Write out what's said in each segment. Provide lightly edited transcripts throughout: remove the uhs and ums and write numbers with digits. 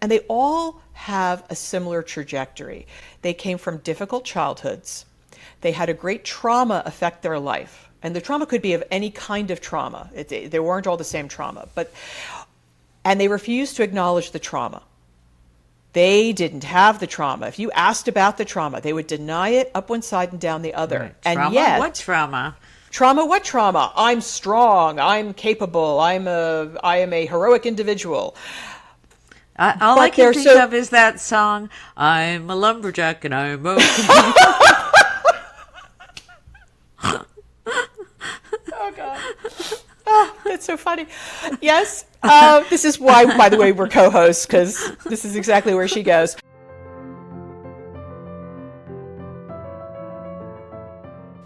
And they all have a similar trajectory. They came from difficult childhoods. They had a great trauma affect their life. And the trauma could be of any kind of trauma. They weren't all the same trauma. And they refused to acknowledge the trauma. They didn't have the trauma. If you asked about the trauma, they would deny it up one side and down the other. Right. And Trauma? What yet, trauma? trauma, what trauma? I'm strong. I'm capable. I am a heroic individual. All I But can they're think so of is that song, I'm a lumberjack and I'm a... oh god, oh, that's so funny. Yes, this is why, by the way, we're co-hosts, because this is exactly where she goes.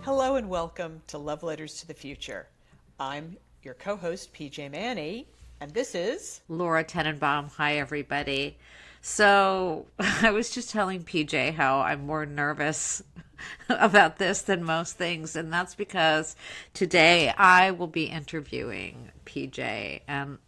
Hello and welcome to Love Letters to the Future. I'm your co-host, PJ Manney, and this is... Laura Tenenbaum. Hi, everybody. So I was just telling PJ how I'm more nervous about this than most things, and that's because today I will be interviewing PJ, and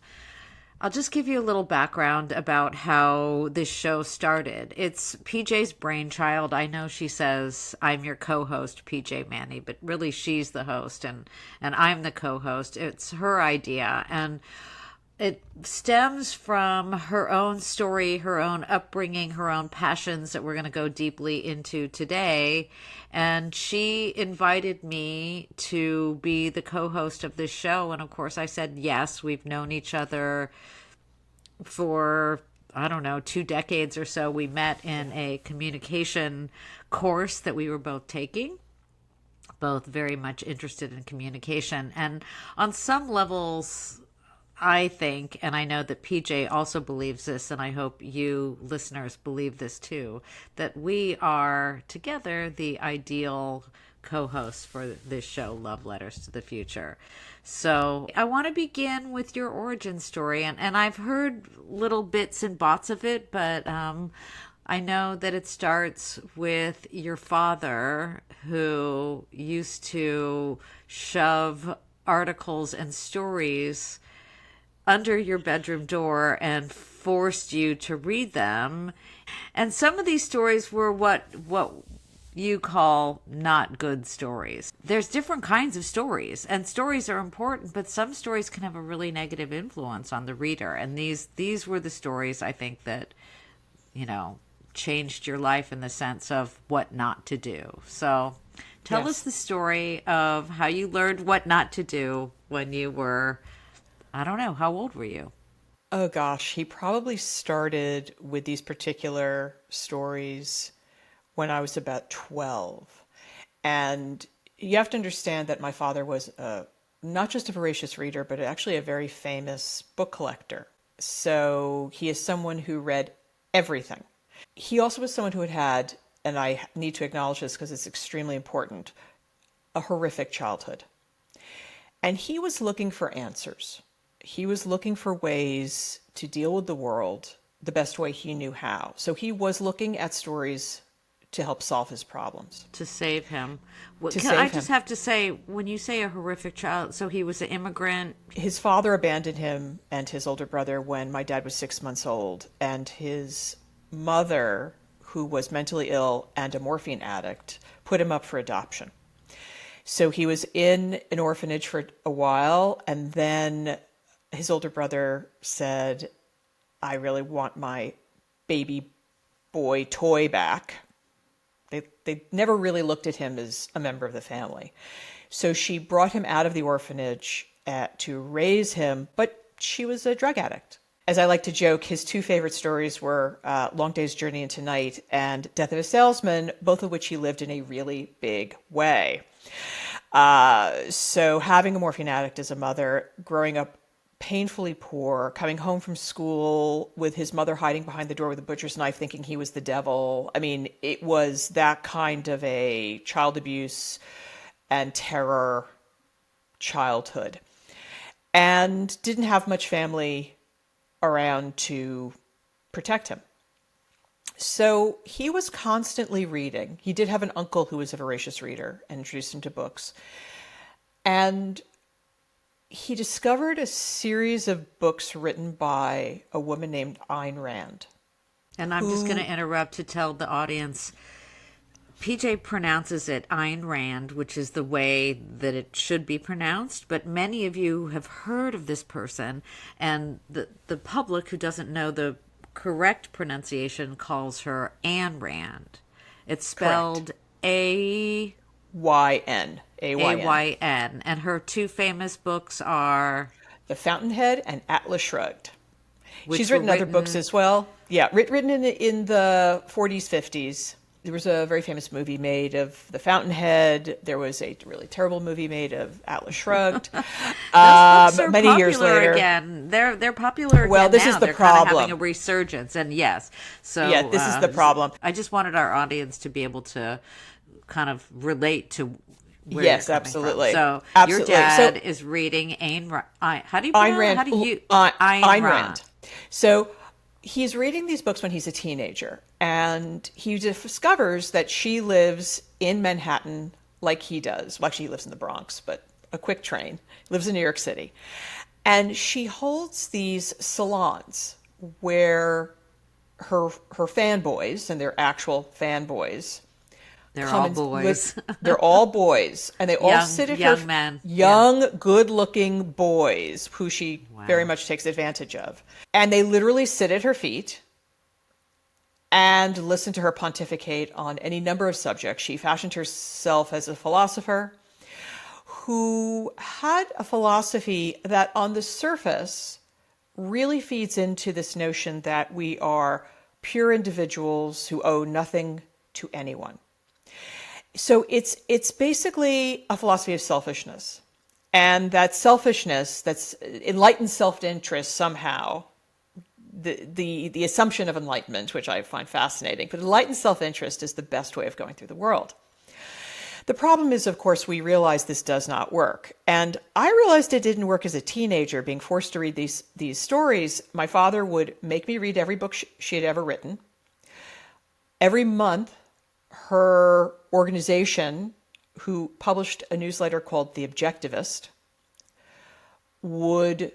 I'll just give you a little background about how this show started. It's PJ's brainchild. I know she says I'm your co-host, PJ Manney, but really she's the host and I'm the co-host. It's her idea, and it stems from her own story, her own upbringing, her own passions that we're going to go deeply into today. And she invited me to be the co-host of this show. And of course, I said yes. We've known each other for, I don't know, 2 decades or so. We met in a communication course that we were both taking, both very much interested in communication. And on some levels, I think, and I know that PJ also believes this, and I hope you listeners believe this too, that we are together the ideal co-hosts for this show, Love Letters to the Future. So I want to begin with your origin story, and I've heard little bits and bots of it, but I know that it starts with your father, who used to shove articles and stories under your bedroom door and forced you to read them. And some of these stories were what you call not good stories. There's different kinds of stories, and stories are important, but some stories can have a really negative influence on the reader. And these were the stories, I think, that, changed your life in the sense of what not to do. So tell us the story of how you learned what not to do when you were, I don't know, how old were you? Oh gosh, he probably started with these particular stories when I was about 12. And you have to understand that my father was not just a voracious reader, but actually a very famous book collector. So he is someone who read everything. He also was someone who had, and I need to acknowledge this because it's extremely important, a horrific childhood. And he was looking for answers. He was looking for ways to deal with the world the best way he knew how. So he was looking at stories to help solve his problems. To save him. To I save just him. have to say, when you say a horrific child, so he was an immigrant. His father abandoned him and his older brother when my dad was 6 months old. And his mother, who was mentally ill and a morphine addict, put him up for adoption. So he was in an orphanage for a while, and then his older brother said, I really want my baby boy toy back. They never really looked at him as a member of the family. So she brought him out of the orphanage to raise him, but she was a drug addict. As I like to joke, his 2 favorite stories were Long Day's Journey into Night and Death of a Salesman, both of which he lived in a really big way. So having a morphine addict as a mother, growing up painfully poor, coming home from school with his mother hiding behind the door with a butcher's knife thinking he was the devil. I mean, it was that kind of a child abuse and terror childhood. And didn't have much family around to protect him. So he was constantly reading. He did have an uncle who was a voracious reader and introduced him to books. And he discovered a series of books written by a woman named Ayn Rand. And I'm just going to interrupt to tell the audience PJ pronounces it Ayn Rand, which is the way that it should be pronounced, but many of you have heard of this person, and the public who doesn't know the correct pronunciation calls her Ayn Rand. It's Correct. spelled A Y-N. A A-Y-N. Y N, and her two famous books are, The Fountainhead and Atlas Shrugged. She's which were written other books written. as well. Yeah, written in the 40s, 50s. There was a very famous movie made of The Fountainhead. There was a really terrible movie made of Atlas Shrugged. Those books are Many years popular later. again. They're popular Well, again this now. is the They're kind of having a problem. resurgence, and yes, Yeah, so this is the problem. I just wanted our audience to be able to kind of relate to where you're Yes, coming from. absolutely. So your Absolutely. dad So is reading how do you Ayn pronounce? Rand, How do you Ayn Ayn Rand. Rand? So he's reading these books when he's a teenager, and he discovers that she lives in Manhattan like he does. Well, actually, he lives in the Bronx, but a quick train. Lives in New York City. And she holds these salons where her fanboys, and they're actual fanboys, They're come all and boys, they're all boys, and they all young sit at her young men. Yeah. young, good-looking boys who she very Wow. much takes advantage of. And they literally sit at her feet and listen to her pontificate on any number of subjects. She fashioned herself as a philosopher who had a philosophy that on the surface really feeds into this notion that we are pure individuals who owe nothing to anyone. So it's basically a philosophy of selfishness. And that selfishness, that's enlightened self-interest somehow, the assumption of enlightenment, which I find fascinating, but enlightened self-interest is the best way of going through the world. The problem is, of course, we realize this does not work. And I realized it didn't work as a teenager, being forced to read these stories. My father would make me read every book she had ever written. Every month, her organization, who published a newsletter called The Objectivist, would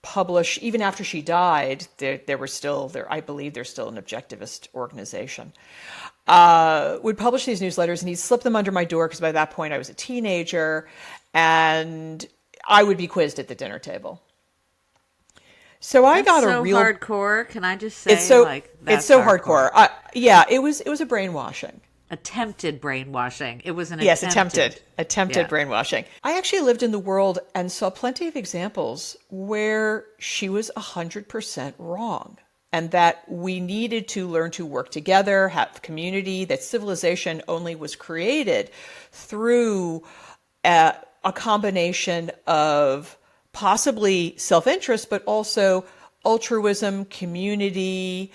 publish, even after she died, there were still, I believe there's still an objectivist organization, would publish these newsletters, and he'd slip them under my door because by that point I was a teenager, and I would be quizzed at the dinner table. So I That's got a so real hardcore. Can I just it's say, so like, it's that's so hardcore. hardcore. Yeah, it was a brainwashing. Attempted brainwashing. It was an Yes, attempted. attempted Yeah. brainwashing. I actually lived in the world and saw plenty of examples where she was 100% wrong, and that we needed to learn to work together, have community, that civilization only was created through a combination of possibly self-interest, but also altruism, community,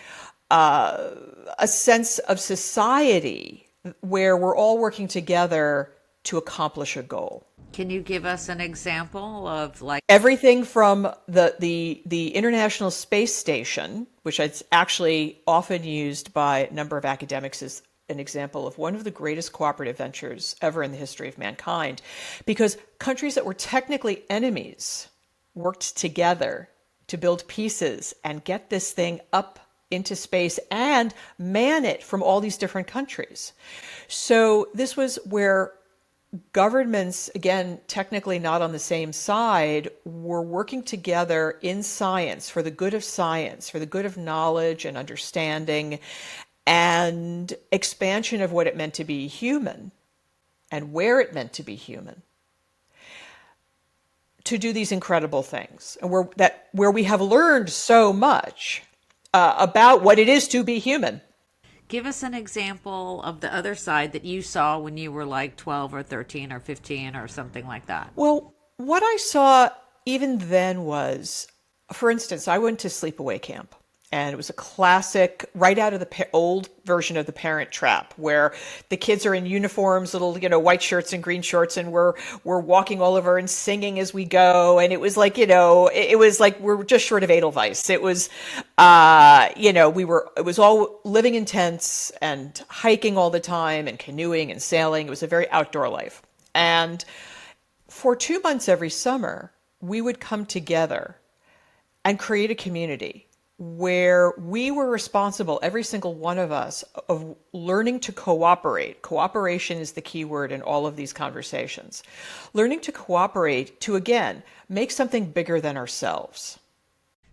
a sense of society where we're all working together to accomplish a goal. Can you give us an example of, like, Everything from the International Space Station, which is actually often used by a number of academics as an example of one of the greatest cooperative ventures ever in the history of mankind, because countries that were technically enemies worked together to build pieces and get this thing up into space and man it from all these different countries. So this was where governments, again, technically not on the same side, were working together in science for the good of science, for the good of knowledge and understanding and expansion of what it meant to be human and where it meant to be human, to do these incredible things, and where we have learned so much about what it is to be human. give us an example of the other side that you saw when you were like 12 or 13 or 15 or something like that? Well, what I saw even then was, for instance, I went to sleepaway camp. And it was a classic, right out of the old version of The Parent Trap, where the kids are in uniforms, little, white shirts and green shorts, and we're walking all over and singing as we go. And it was like, it was like we're just short of Edelweiss. It was, it was all living in tents and hiking all the time and canoeing and sailing. It was a very outdoor life. And for 2 months every summer, we would come together and create a community where we were responsible, every single one of us, of learning to cooperate. Cooperation is the key word in all of these conversations. Learning to cooperate to, again, make something bigger than ourselves.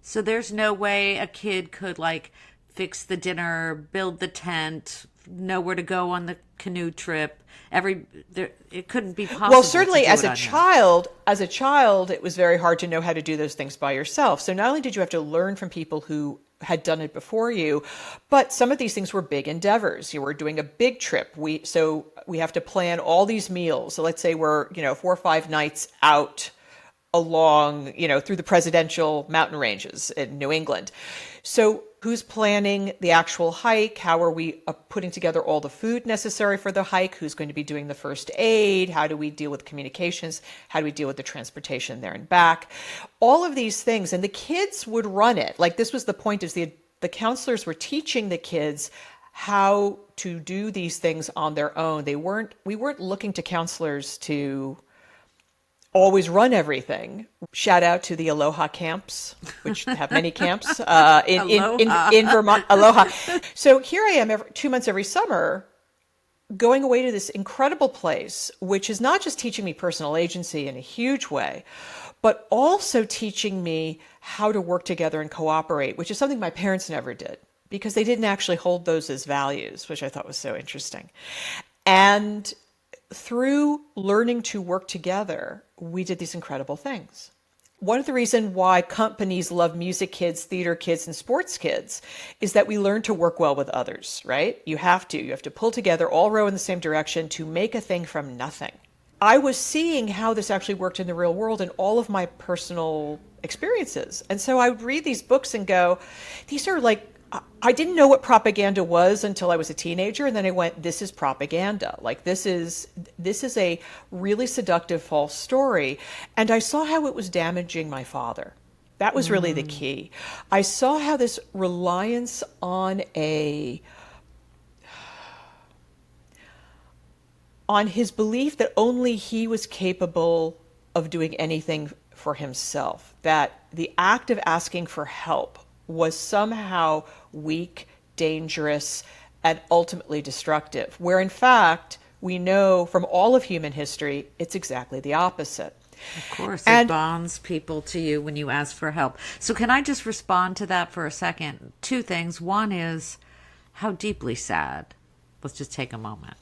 So there's no way a kid could like fix the dinner, build the tent, know where to go on the canoe trip. It couldn't be possible. Well, to certainly do as it a on child, it was very hard to know how to do those things by yourself. So not only did you have to learn from people who had done it before you, but some of these things were big endeavors. You were doing a big trip. So we have to plan all these meals. So let's say we're, 4 or 5 nights out along, through the presidential mountain ranges in New England. So who's planning the actual hike? How are we putting together all the food necessary for the hike? Who's going to be doing the first aid? How do we deal with communications? How do we deal with the transportation there and back? All of these things. And the kids would run it. Like, this was the point, is the counselors were teaching the kids how to do these things on their own. We weren't looking to counselors to always run everything. Shout out to the Aloha camps, which have many camps in Vermont. Aloha. So here I am 2 months every summer going away to this incredible place, which is not just teaching me personal agency in a huge way, but also teaching me how to work together and cooperate, which is something my parents never did because they didn't actually hold those as values, which I thought was so interesting. And through learning to work together, we did these incredible things. One of the reasons why companies love music kids, theater kids, and sports kids is that we learn to work well with others, right? You have to pull together, all row in the same direction to make a thing from nothing. I was seeing how this actually worked in the real world in all of my personal experiences. And so I would read these books and go, these are like, I didn't know what propaganda was until I was a teenager, and then I went, this is propaganda. Like, this is a really seductive false story. And I saw how it was damaging my father. That was really the key. I saw how this reliance on his belief that only he was capable of doing anything for himself, that the act of asking for help was somehow weak, dangerous, and ultimately destructive, where in fact, we know from all of human history, it's exactly the opposite. Of course, it bonds people to you when you ask for help. So can I just respond to that for a second? 2 things. One is how deeply sad. Let's just take a moment.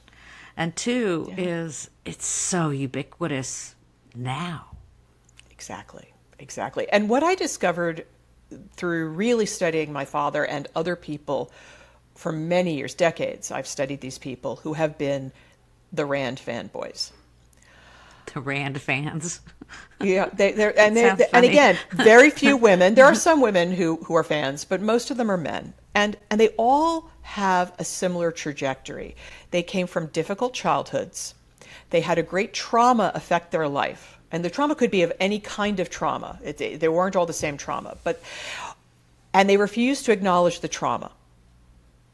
And 2 is it's so ubiquitous now. Exactly. And what I discovered through really studying my father and other people for many years, decades, I've studied these people who have been the Rand fanboys. The Rand fans. Yeah, and again, very few women. There are some women who are fans, but most of them are men. And they all have a similar trajectory. They came from difficult childhoods. They had a great trauma affect their life. And the trauma could be of any kind of trauma. They weren't all the same trauma. And they refused to acknowledge the trauma.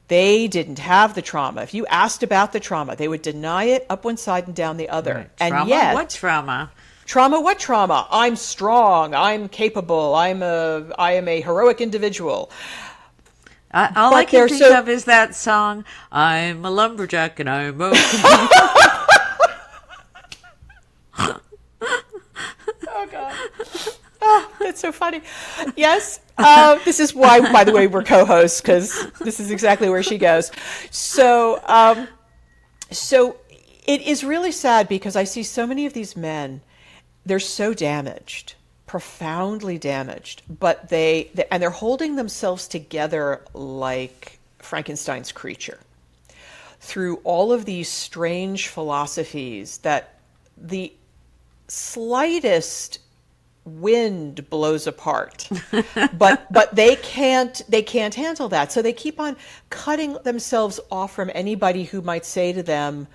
They didn't have the trauma. If you asked about the trauma, they would deny it up one side and down the other. Right. And trauma? yet, What trauma? Trauma? What trauma? I'm strong. I'm capable. I am a heroic individual. All I can think of is that song, I'm a lumberjack and I'm a... Oh, God. Oh, that's so funny. Yes. This is why, by the way, we're co-hosts, because this is exactly where she goes. So it is really sad because I see so many of these men, they're so damaged, profoundly damaged, but they're holding themselves together like Frankenstein's creature through all of these strange philosophies that the slightest wind blows apart, but they can't handle that. So they keep on cutting themselves off from anybody who might say to them,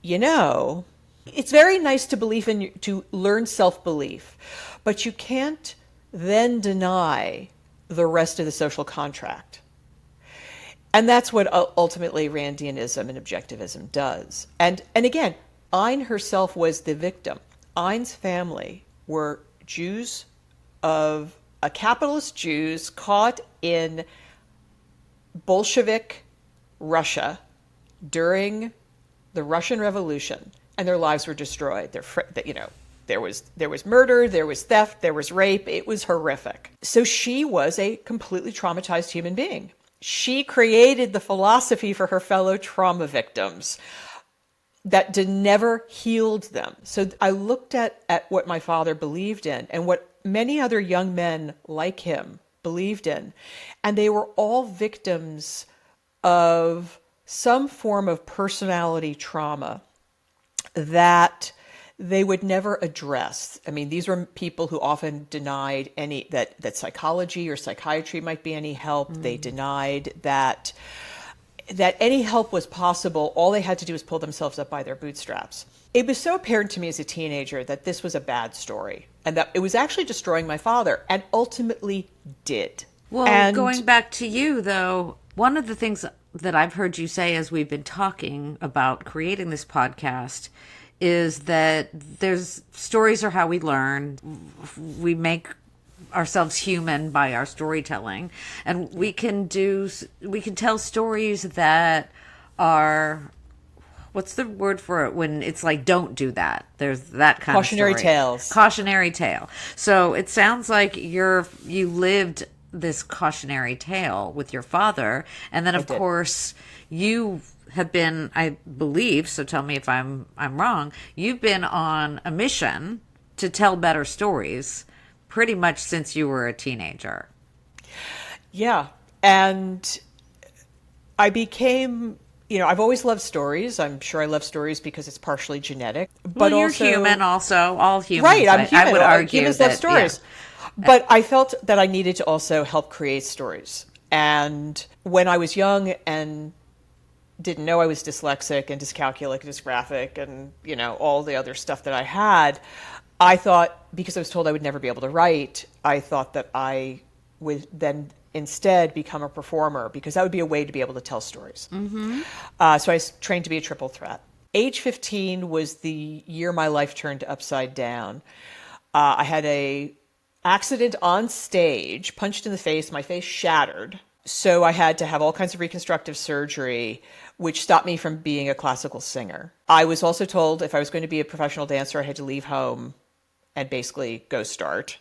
it's very nice to learn self-belief, but you can't then deny the rest of the social contract. And that's what ultimately Randianism and objectivism does. And again, Ayn herself was the victim. Ayn's family were Jews, of a capitalist Jews caught in Bolshevik Russia during the Russian Revolution, and their lives were destroyed. There was murder, there was theft, there was rape. It was horrific. So she was a completely traumatized human being. She created the philosophy for her fellow trauma victims that never healed them. So I looked at what my father believed in and what many other young men like him believed in. And they were all victims of some form of personality trauma that they would never address. I mean, these were people who often denied that psychology or psychiatry might be any help. They denied that any help was possible. All they had to do was pull themselves up by their bootstraps. It was so apparent to me as a teenager that this was a bad story and that it was actually destroying my father, and ultimately did. Well, going back to you, though, one of the things that I've heard you say as we've been talking about creating this podcast is that stories are how we learn. We make ourselves human by our storytelling, and we can tell stories that are, what's the word for it when it's like, don't do that. There's that kind cautionary of story. Tales. Cautionary tale. So it sounds like you lived this cautionary tale with your father, and then of course you have been, I believe, so tell me if I'm wrong, you've been on a mission to tell better stories pretty much since you were a teenager. Yeah. And I became, I've always loved stories. I'm sure I love stories because it's partially genetic. But you're also human also. All humans. Right, I'm human. I would argue humans that, love stories. Yeah. But I felt that I needed to also help create stories. And when I was young and didn't know I was dyslexic and dyscalculic, dysgraphic, and, all the other stuff that I had, I thought, because I was told I would never be able to write, I thought that I would then instead become a performer, because that would be a way to be able to tell stories. Mm-hmm. So I was trained to be a triple threat. Age 15 was the year my life turned upside down. I had a accident on stage, punched in the face, my face shattered. So I had to have all kinds of reconstructive surgery, which stopped me from being a classical singer. I was also told if I was going to be a professional dancer, I had to leave home and basically go start.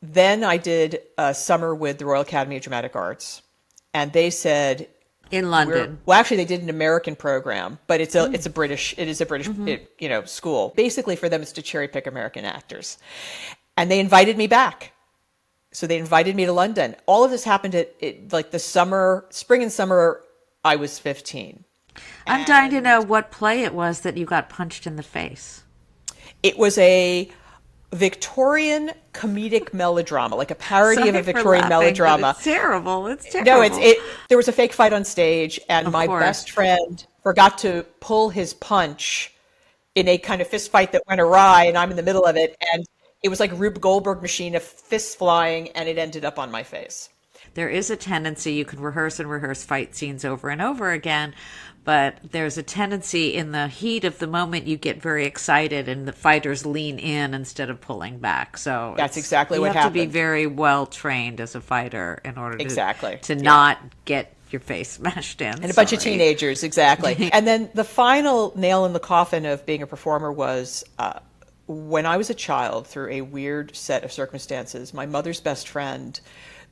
Then I did a summer with the Royal Academy of Dramatic Arts, and they said, in London. Well, actually, they did an American program, but it is a British school. Basically, for them, it's to cherry pick American actors, and they invited me back. So they invited me to London. All of this happened at the spring and summer. I was 15. I'm dying to know what play it was that you got punched in the face. It was a Victorian comedic melodrama, like a parody of a Victorian melodrama. It's terrible. It's terrible. No, there was a fake fight on stage, and my best friend forgot to pull his punch in a kind of fist fight that went awry, and I'm in the middle of it, and it was like a Rube Goldberg machine of fists flying, and it ended up on my face. There is a tendency, you can rehearse fight scenes over and over again, but there's a tendency in the heat of the moment you get very excited and the fighters lean in instead of pulling back. So that's exactly what happened. You have to be very well trained as a fighter in order to not get your face smashed in. And a bunch of teenagers, exactly. And then the final nail in the coffin of being a performer was when I was a child, through a weird set of circumstances, my mother's best friend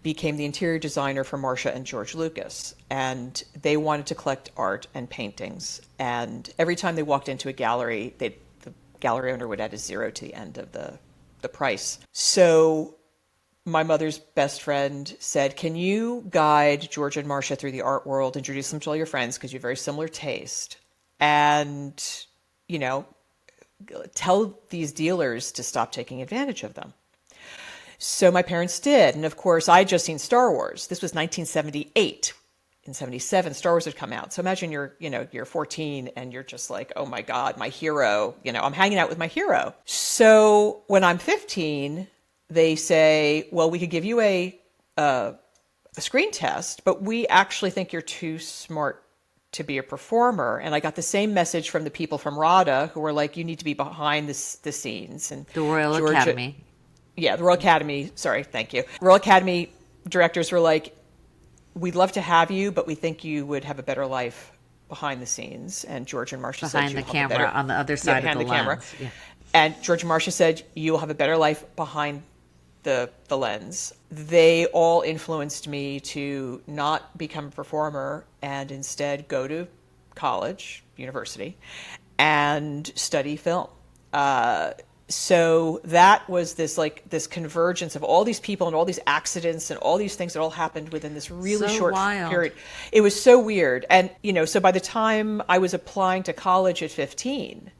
became the interior designer for Marcia and George Lucas. And they wanted to collect art and paintings. And every time they walked into a gallery, the gallery owner would add a zero to the end of the price. So my mother's best friend said, can you guide George and Marcia through the art world, introduce them to all your friends, because you have very similar taste, and, tell these dealers to stop taking advantage of them. So my parents did. And of course, I had just seen Star Wars. This was 1978. In 77, Star Wars had come out. So imagine you're 14 and you're just like, oh my God, my hero, I'm hanging out with my hero. So when I'm 15, they say, well, we could give you a screen test, but we actually think you're too smart to be a performer. And I got the same message from the people from RADA who were like, you need to be behind the scenes. And the Royal Academy. Yeah, the Royal Academy. Sorry, thank you. Royal Academy directors were like, we'd love to have you, but we think you would have a better life behind the scenes. And George and Marcia said, Behind the you'll have a camera, better, on the other side of behind the camera. lens. Yeah. And George and Marcia said, you'll have a better life behind the lens. They all influenced me to not become a performer and instead go to college, university, and study film. So that was this convergence of all these people and all these accidents and all these things that all happened within this really So short wild. period. It was so weird. And, so by the time I was applying to college at 15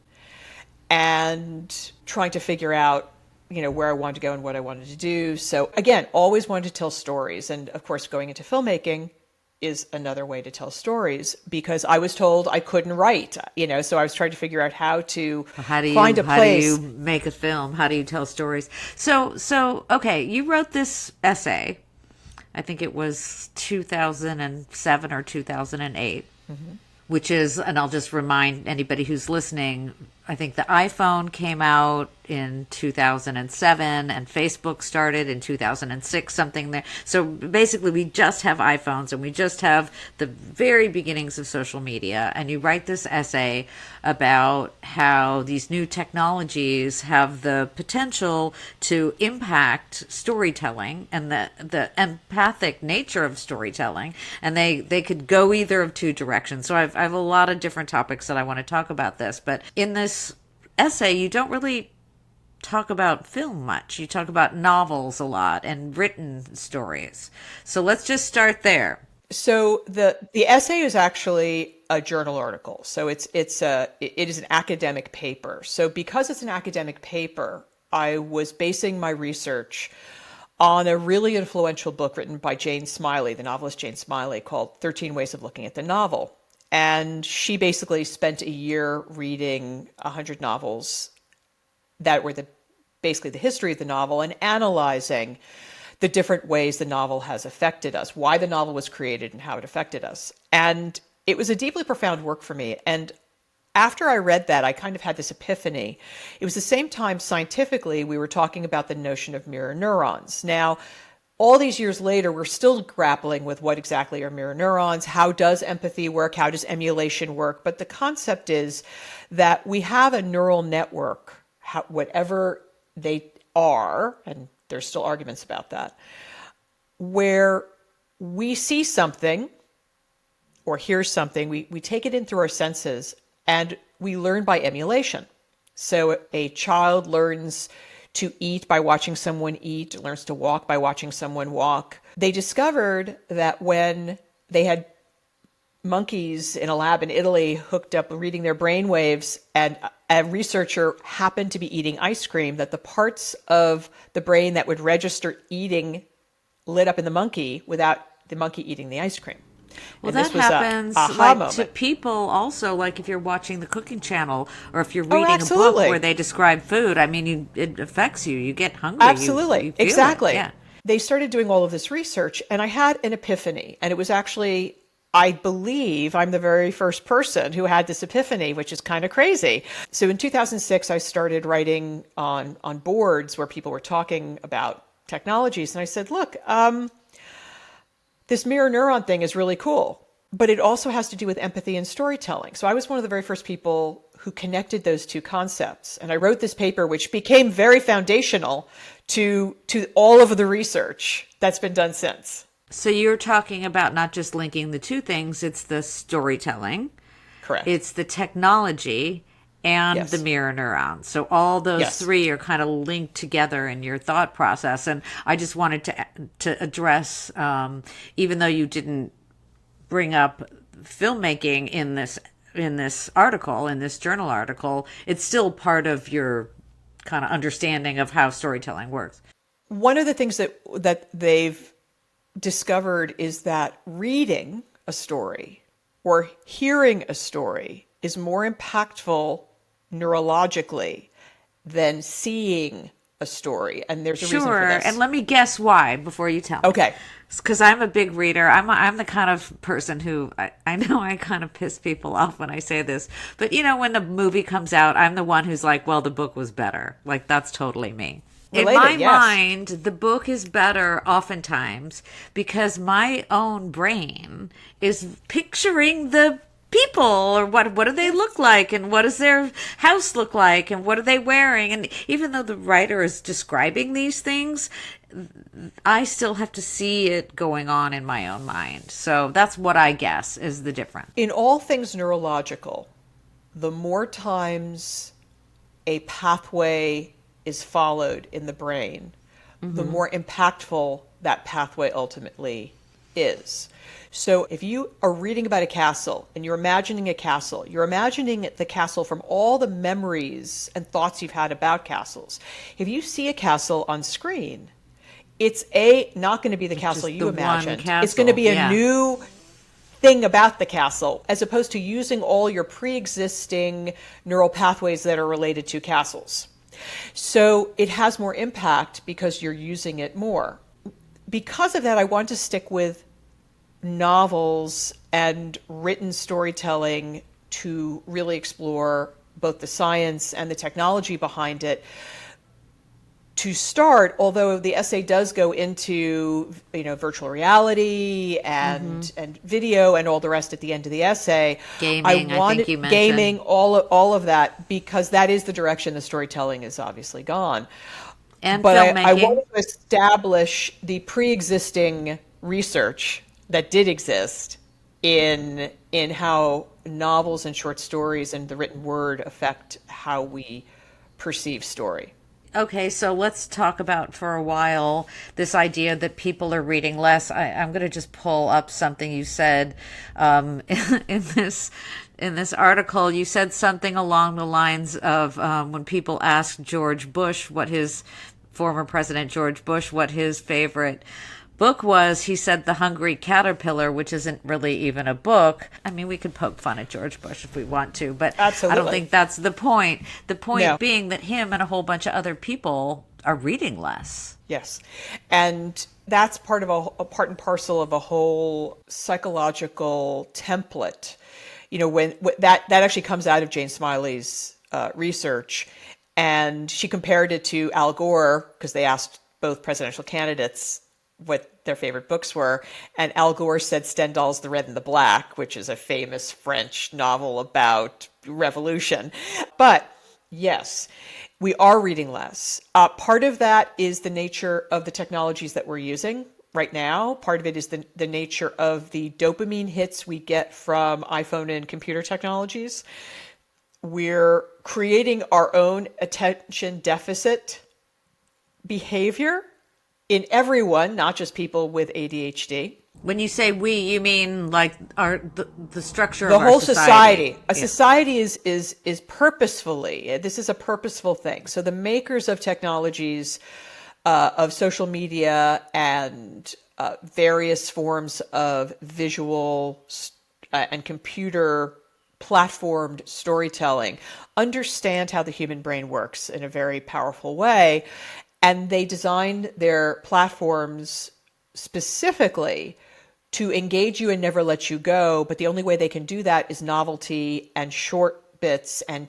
and trying to figure out, where I wanted to go and what I wanted to do. So again, always wanted to tell stories. And of course, going into filmmaking is another way to tell stories because I was told I couldn't write, so I was trying to figure out how to find a place. How do you make a film? How do you tell stories? So, okay, you wrote this essay, I think it was 2007 or 2008, which is, and I'll just remind anybody who's listening, I think the iPhone came out in 2007 and Facebook started in 2006, something there. So basically we just have iPhones and we just have the very beginnings of social media. And you write this essay about how these new technologies have the potential to impact storytelling and the empathic nature of storytelling. And they could go either of two directions. So I have a lot of different topics that I want to talk about this, but in this essay, you don't really talk about film much. You talk about novels a lot and written stories. So let's just start there. So the essay is actually a journal article. So it is an academic paper. So because it's an academic paper, I was basing my research on a really influential book written by Jane Smiley, the novelist Jane Smiley, called 13 Ways of Looking at the Novel. And she basically spent a year reading 100 novels that were basically the history of the novel and analyzing the different ways the novel has affected us, why the novel was created and how it affected us. And it was a deeply profound work for me. And after I read that, I kind of had this epiphany. It was the same time scientifically we were talking about the notion of mirror neurons. Now, all these years later, we're still grappling with what exactly are mirror neurons, how does empathy work, how does emulation work, but the concept is that we have a neural network, whatever they are, and there's still arguments about that, where we see something or hear something, we take it in through our senses, and we learn by emulation. So a child learns to eat by watching someone eat, learns to walk by watching someone walk. They discovered that when they had monkeys in a lab in Italy hooked up reading their brain waves and a researcher happened to be eating ice cream, that the parts of the brain that would register eating lit up in the monkey without the monkey eating the ice cream. Well, and that this was happens a aha like moment. to people also, like if you're watching the cooking channel or if you're reading a book absolutely. where they describe food. I mean, it affects you. You get hungry. Absolutely. You feel Exactly. it. Yeah. They started doing all of this research and I had an epiphany. And it was actually, I believe I'm the very first person who had this epiphany, which is kind of crazy. So in 2006, I started writing on boards where people were talking about technologies. And I said, look, this mirror neuron thing is really cool, but it also has to do with empathy and storytelling. So I was one of the very first people who connected those two concepts. And I wrote this paper, which became very foundational to all of the research that's been done since. So you're talking about not just linking the two things, it's the storytelling. Correct. It's the technology and Yes. the mirror neuron. So all those Yes. three are kind of linked together in your thought process. And I just wanted to address, even though you didn't bring up filmmaking in this article, in this journal article, it's still part of your kind of understanding of how storytelling works. One of the things that they've discovered is that reading a story or hearing a story is more impactful neurologically than seeing a story. And there's a reason for Sure, this. and let me guess why before you tell me. Okay. Because I'm a big reader. I'm the kind of person who, I know I kind of piss people off when I say this, but when the movie comes out, I'm the one who's like, well, the book was better. Like, that's totally me. In my Related, yes. mind, the book is better oftentimes because my own brain is picturing the people, or what do they look like, and what does their house look like, and what are they wearing, and even though the writer is describing these things, I still have to see it going on in my own mind. So that's what I guess is the difference. In all things neurological, the more times a pathway is followed in the brain, the more impactful that pathway ultimately is. So if you are reading about a castle and you're imagining a castle, you're imagining the castle from all the memories and thoughts you've had about castles. If you see a castle on screen, it's not going to be the castle you imagined. It's going to be a new thing about the castle, as opposed to using all your pre-existing neural pathways that are related to castles. So it has more impact because you're using it more. Because of that, I want to stick with novels and written storytelling to really explore both the science and the technology behind it. To start, although the essay does go into, virtual reality and video and all the rest at the end of the essay, Gaming, I think you mentioned. Gaming, all of that, because that is the direction the storytelling is obviously gone. And but filmmaking. I wanted to establish the pre-existing research that did exist in how novels and short stories and the written word affect how we perceive story. Okay, so let's talk about for a while this idea that people are reading less. I'm going to just pull up something you said in this article. You said something along the lines of when people asked George Bush, former President George Bush, what his favorite book was, he said The Hungry Caterpillar, which isn't really even a book. I mean, we could poke fun at George Bush if we want to, but Absolutely. I don't think that's the point. The point No. being that him and a whole bunch of other people are reading less. Yes. And that's part and parcel of a whole psychological template. When that actually comes out of Jane Smiley's research, and she compared it to Al Gore, because they asked both presidential candidates what their favorite books were. And Al Gore said Stendhal's The Red and the Black, which is a famous French novel about revolution. But yes, we are reading less. Part of that is the nature of the technologies that we're using right now. Part of it is the nature of the dopamine hits we get from iPhone and computer technologies. We're creating our own attention deficit behavior in everyone, not just people with ADHD. When you say we, you mean like the structure The of our whole society. A society is purposefully, this is a purposeful thing. So the makers of technologies, of social media and various forms of visual and computer platformed storytelling understand how the human brain works in a very powerful way. And they designed their platforms specifically to engage you and never let you go. But the only way they can do that is novelty and short bits and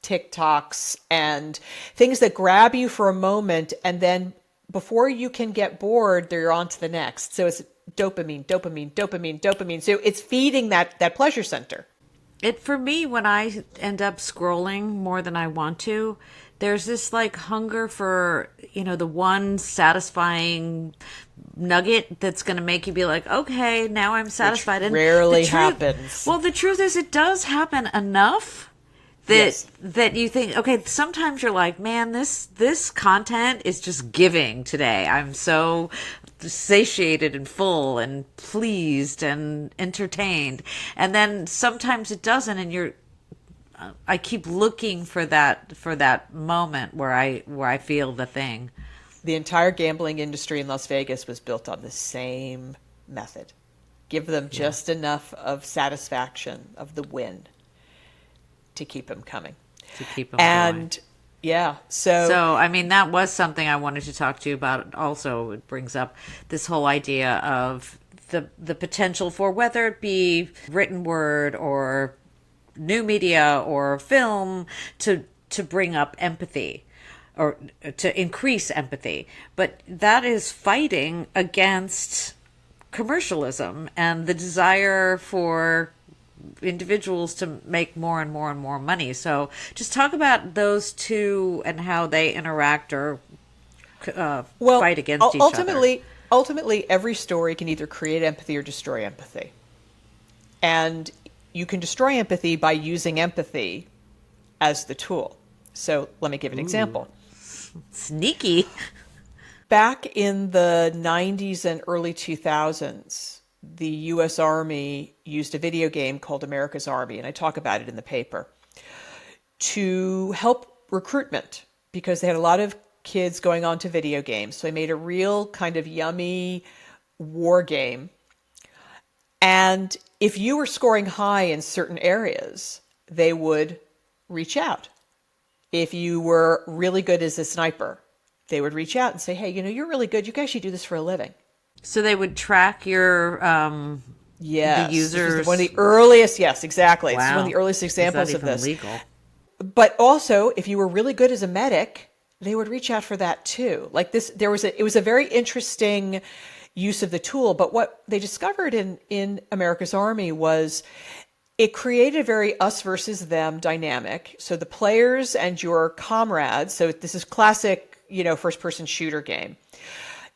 TikToks and things that grab you for a moment. And then before you can get bored, they're on to the next. So it's dopamine, dopamine, dopamine, dopamine. So it's feeding that pleasure center. For me, when I end up scrolling more than I want to, there's this like hunger for, the one satisfying nugget that's going to make you be like, okay, now I'm satisfied. Which and rarely happens. Well, the truth is it does happen enough that you think, okay, sometimes you're like, man, this content is just giving today. I'm so satiated and full and pleased and entertained. And then sometimes it doesn't, and I keep looking for that moment where I feel the thing. The entire gambling industry in Las Vegas was built on the same method. Give them just enough of satisfaction of the win to keep them coming. To keep them and going. Yeah. So, I mean, that was something I wanted to talk to you about. Also, it brings up this whole idea of the potential for, whether it be written word or new media or film, to bring up empathy. or to increase empathy. But that is fighting against commercialism and the desire for individuals to make more and more and more money. So just talk about those two and how they interact or Well, fight against each other. ultimately, every story can either create empathy or destroy empathy. And you can destroy empathy by using empathy as the tool. So let me give an Ooh, example. sneaky. Back in the 90s and early 2000s, the US Army used a video game called America's Army, and I talk about it in the paper, to help recruitment because they had a lot of kids going on to video games. So they made a real kind of yummy war game. And if you were scoring high in certain areas, they would reach out. If you were really good as a sniper, they would reach out and say, hey, you're really good. You guys should do this for a living. So they would track your the Yes, this was one of users. the earliest. Yes, exactly. This is one of the Wow. earliest Is that examples of even this. legal? But also, if you were really good as a medic, they would reach out for that too. Like this, it was a very interesting use of the tool. But what they discovered in America's Army was it created a very us versus them dynamic. So the players and your comrades. So this is classic, first person shooter game.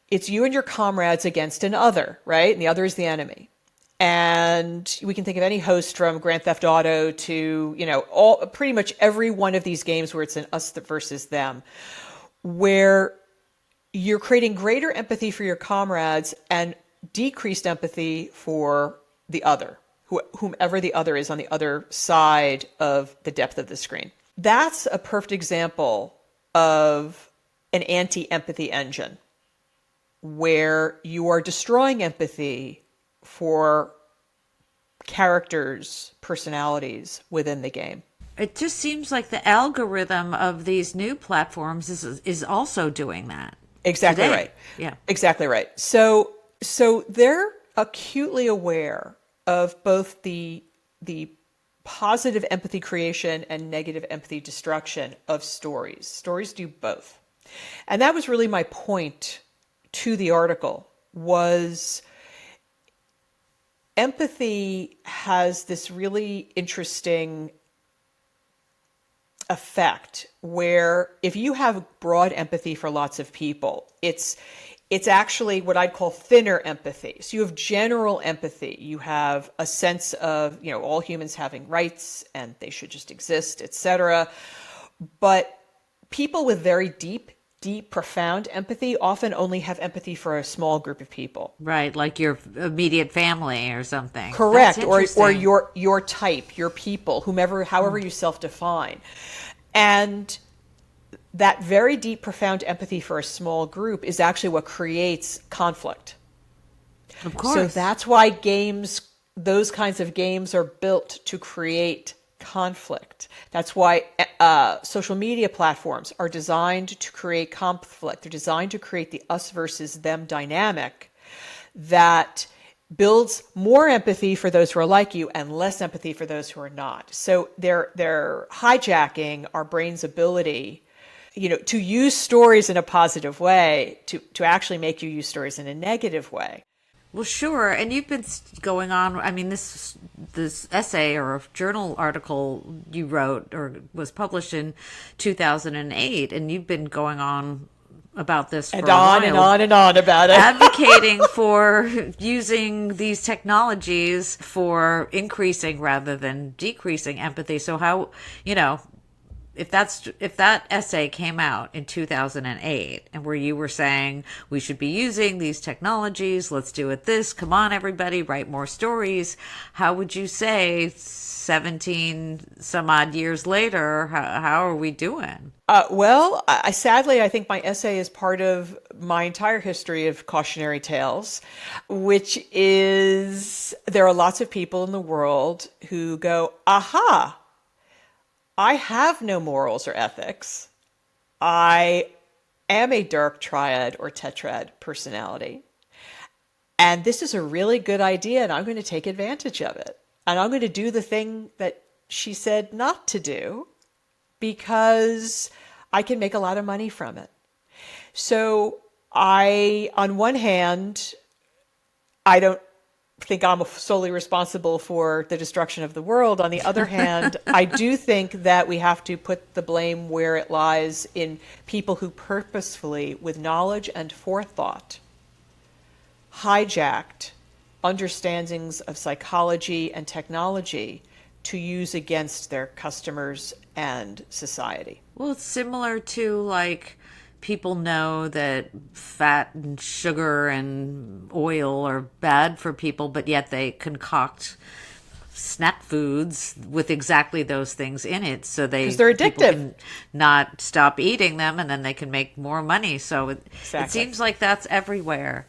It's you and your comrades against an other, right? And the other is the enemy. And we can think of any host from Grand Theft Auto to, all pretty much every one of these games where it's an us versus them, where you're creating greater empathy for your comrades and decreased empathy for the other, whomever the other is on the other side of the depth of the screen. That's a perfect example of an anti-empathy engine where you are destroying empathy for characters' personalities within the game. It just seems like the algorithm of these new platforms is also doing that Exactly today. right. Yeah. Exactly right. So they're acutely aware of both the positive empathy creation and negative empathy destruction of stories. Stories do both. And that was really my point to the article was empathy has this really interesting effect where if you have broad empathy for lots of people, it's actually what I'd call thinner empathy. So you have general empathy. You have a sense of, all humans having rights and they should just exist, etc. But people with very deep, profound empathy often only have empathy for a small group of people. Right, like your immediate family or something. That's Correct. Or interesting. your type, your people, whomever, however you self-define. And that very deep, profound empathy for a small group is actually what creates conflict. Of So course. that's why those kinds of games are built to create conflict. That's why social media platforms are designed to create conflict. They're designed to create the us versus them dynamic that builds more empathy for those who are like you and less empathy for those who are not. So they're hijacking our brain's ability, to use stories in a positive way, to actually make you use stories in a negative way. Well, sure. And you've been going on. I mean, this essay or journal article you wrote or was published in 2008, and you've been going on about this for And a on and while, on and on about it. advocating for using these technologies for increasing rather than decreasing empathy. So how, if that essay came out in 2008 and where you were saying we should be using these technologies, let's do it this, come on everybody, write more stories, how would you say 17 some odd years later, how are we doing? Well, sadly, I think my essay is part of my entire history of cautionary tales, which is there are lots of people in the world who go, aha, I have no morals or ethics. I am a dark triad or tetrad personality. And this is a really good idea, and I'm going to take advantage of it. And I'm going to do the thing that she said not to do because I can make a lot of money from it. So on one hand, I don't think I'm solely responsible for the destruction of the world. On the other hand, I do think that we have to put the blame where it lies in people who purposefully, with knowledge and forethought, hijacked understandings of psychology and technology to use against their customers and society. Well, it's similar to like people know that fat and sugar and oil are bad for people, but yet they concoct snack foods with exactly those things in it, so Because they're people addictive. can not stop eating them, and then they can make more money. So it Exactly. seems like that's everywhere.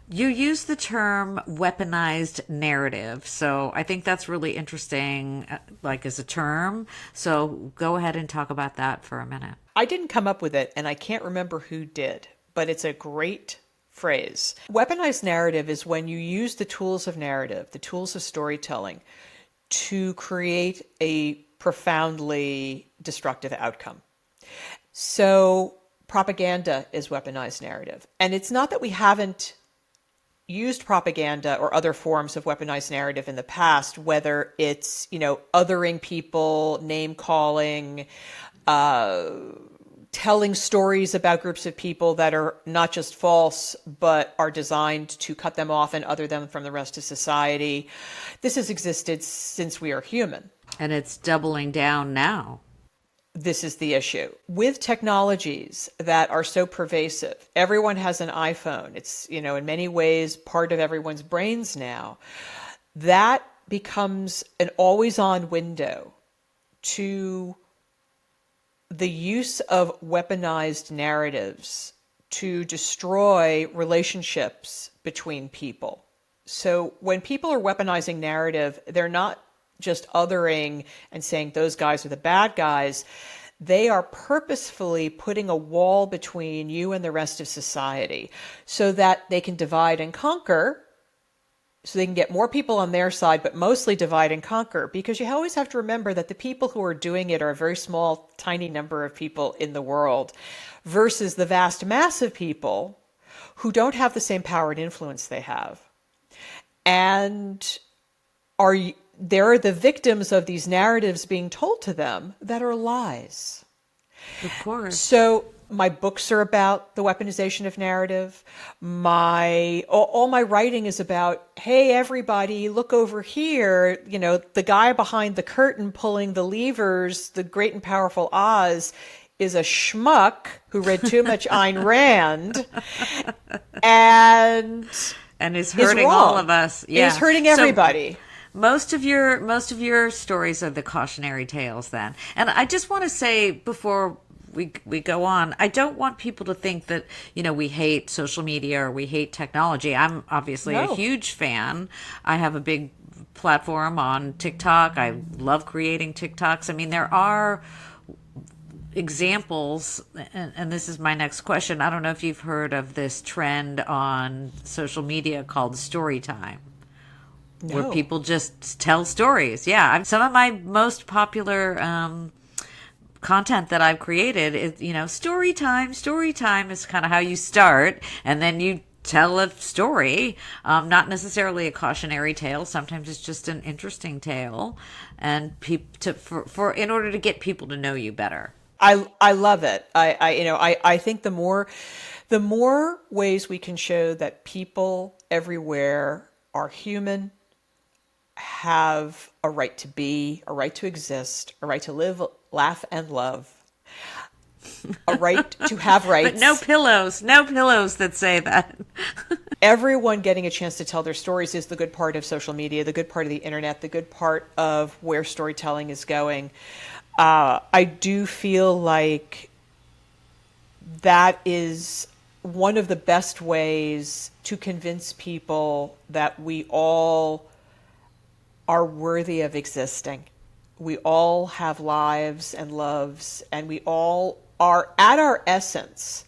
You use the term weaponized narrative, so I think that's really interesting, like as a term. So go ahead and talk about that for a minute. I didn't come up with it, and I can't remember who did, but it's a great phrase. Weaponized narrative is when you use the tools of narrative, the tools of storytelling, to create a profoundly destructive outcome. So propaganda is weaponized narrative. And it's not that we haven't used propaganda or other forms of weaponized narrative in the past, whether it's, othering people, name calling, telling stories about groups of people that are not just false, but are designed to cut them off and other them from the rest of society. This has existed since we are human. And it's doubling down now. This is the issue. With technologies that are so pervasive, everyone has an iPhone. It's, in many ways part of everyone's brains now. That becomes an always-on window to the use of weaponized narratives to destroy relationships between people. So when people are weaponizing narrative, they're not just othering and saying those guys are the bad guys. They are purposefully putting a wall between you and the rest of society so that they can divide and conquer, so they can get more people on their side, but mostly divide and conquer. Because you always have to remember that the people who are doing it are a very small, tiny number of people in the world versus the vast mass of people who don't have the same power and influence they have. And they're the victims of these narratives being told to them that are lies. Of course. So my books are about the weaponization of narrative. All my writing is about, hey, everybody, look over here. The guy behind the curtain pulling the levers, the great and powerful Oz, is a schmuck who read too much Ayn Rand and is hurting all of us. Yeah. Is hurting everybody. So, most of your stories are the cautionary tales then. And I just want to say before we go on, I don't want people to think that, we hate social media or we hate technology. I'm obviously a huge fan. I have a big platform on TikTok. I love creating TikToks. I mean, there are examples, and this is my next question. I don't know if you've heard of this trend on social media called story time. No. Where people just tell stories. Yeah. Some of my most popular content that I've created is, story time. Story time is kind of how you start, and then you tell a story, not necessarily a cautionary tale. Sometimes it's just an interesting tale, and in order to get people to know you better. I love it. I think the more ways we can show that people everywhere are human, have a right to be, a right to exist, a right to live, laugh, and love, a right to have rights. But no pillows that say that. Everyone getting a chance to tell their stories is the good part of social media, the good part of the internet, the good part of where storytelling is going. I do feel like that is one of the best ways to convince people that we all are worthy of existing. We all have lives and loves, and we all are, at our essence,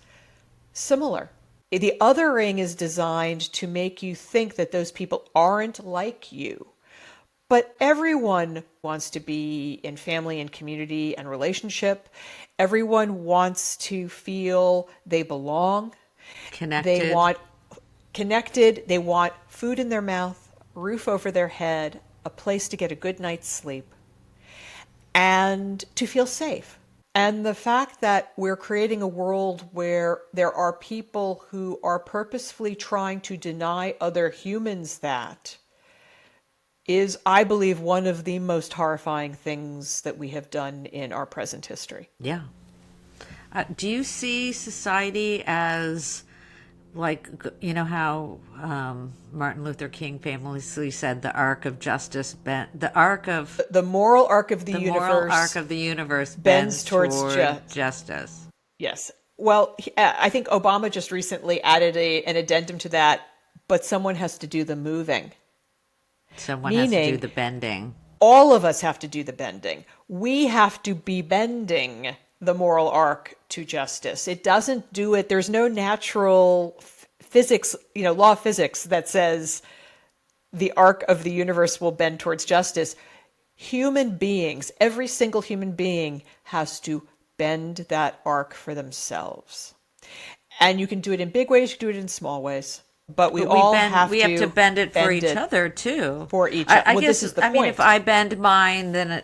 similar. The othering is designed to make you think that those people aren't like you. But everyone wants to be in family and community and relationship. Everyone wants to feel they belong. They Connected. want connected. They want food in their mouth, roof over their head, a place to get a good night's sleep, and to feel safe. And the fact that we're creating a world where there are people who are purposefully trying to deny other humans that is, I believe, one of the most horrifying things that we have done in our present history. Yeah. Do you see society as like, you know how Martin Luther King famously said the arc of justice bent, the arc of The moral arc of the the moral arc universe of the universe bends bends towards toward justice. yes. Well, I think Obama just recently added an addendum to that, but someone has to do the moving, Someone has to do meaning the bending. all of us have to do the bending. We have to be bending the moral arc to justice. It doesn't do it. There's no natural physics, law of physics that says the arc of the universe will bend towards justice. Human beings, every single human being has to bend that arc for themselves. And you can do it in big ways, you can do it in small ways. But we But all have we have to bend it for bend each it other too. for each other. I Well, guess this is the I mean, if point. I bend mine, then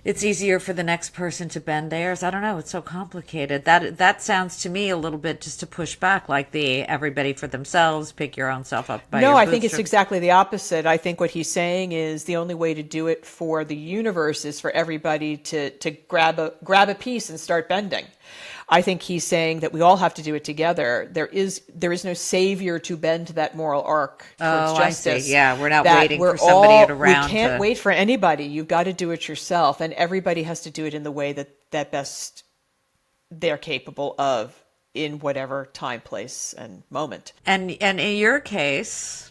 it's easier for the next person to bend theirs. I don't know. It's so complicated. That sounds to me a little bit just to push back, like the everybody for themselves, pick your own self up by No, your I think it's bootstraps. exactly the opposite. I think what he's saying is the only way to do it for the universe is for everybody to grab a piece and start bending. I think he's saying that we all have to do it together. There is no savior to bend that moral arc towards Oh, I see. justice. Yeah, we're not That waiting we're for somebody all, around we can't to. wait for anybody. You've got to do it yourself, and everybody has to do it in the way that best they're capable of in whatever time, place, and moment. And in your case,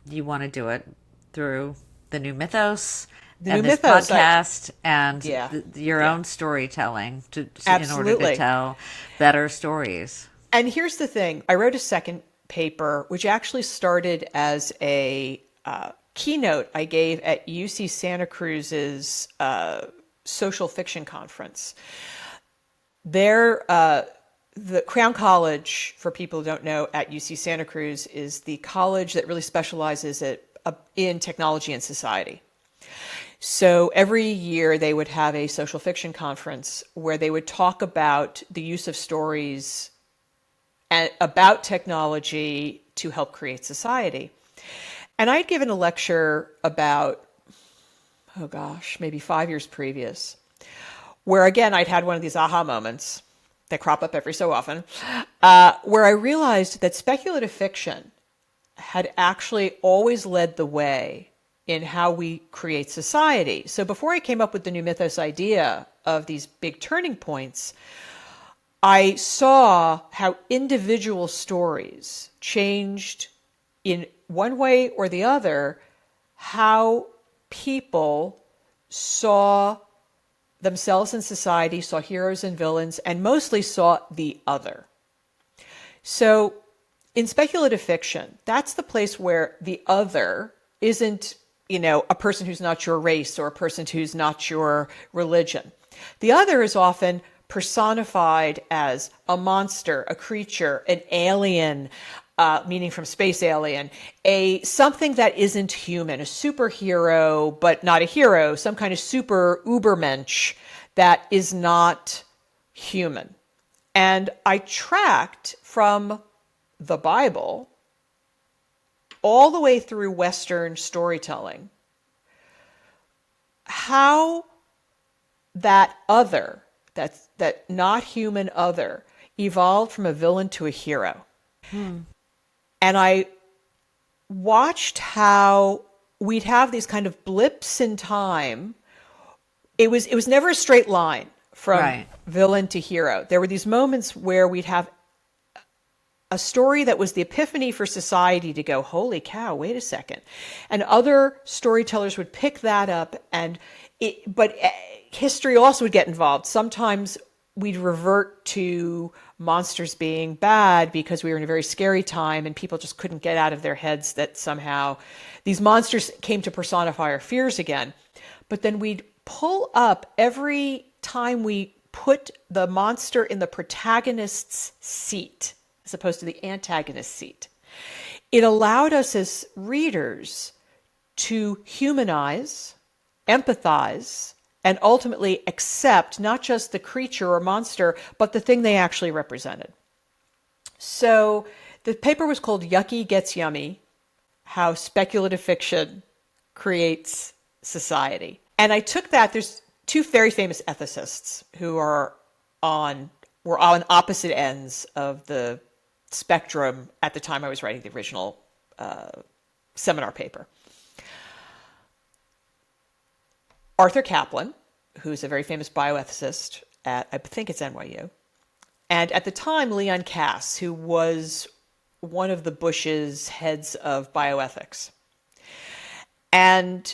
you want to do it through the new mythos The and new this mythos, podcast and yeah, your yeah. own storytelling in order to Absolutely. tell better stories. And here's the thing. I wrote a second paper, which actually started as a keynote I gave at UC Santa Cruz's social fiction conference. There, the Crown College, for people who don't know, at UC Santa Cruz is the college that really specializes in technology and society. So every year they would have a social fiction conference where they would talk about the use of stories and about technology to help create society. And I'd given a lecture about, oh gosh, maybe 5 years previous, where again, I'd had one of these aha moments that crop up every so often, where I realized that speculative fiction had actually always led the way in how we create society. So before I came up with the new mythos idea of these big turning points, I saw how individual stories changed in one way or the other how people saw themselves in society, saw heroes and villains, and mostly saw the other. So in speculative fiction, that's the place where the other isn't, a person who's not your race or a person who's not your religion. The other is often personified as a monster, a creature, an alien, meaning from space alien, something that isn't human, a superhero, but not a hero, some kind of super ubermensch that is not human. And I tracked from the Bible all the way through Western storytelling how that other, that not human other, evolved from a villain to a hero. And I watched how we'd have these kind of blips in time. It was never a straight line from Right. villain to hero. There were these moments where we'd have a story that was the epiphany for society to go, holy cow, wait a second. And other storytellers would pick that up, but history also would get involved. Sometimes we'd revert to monsters being bad because we were in a very scary time and people just couldn't get out of their heads that somehow these monsters came to personify our fears again. But then we'd pull up every time we put the monster in the protagonist's seat as opposed to the antagonist's seat. It allowed us as readers to humanize, empathize, and ultimately accept not just the creature or monster, but the thing they actually represented. So the paper was called Yucky Gets Yummy, How Speculative Fiction Creates Society. And I took that, there's two very famous ethicists who were on opposite ends of the spectrum at the time I was writing the original seminar paper. Arthur Caplan, who's a very famous bioethicist at, I think it's NYU, and at the time, Leon Kass, who was one of the Bush's heads of bioethics. And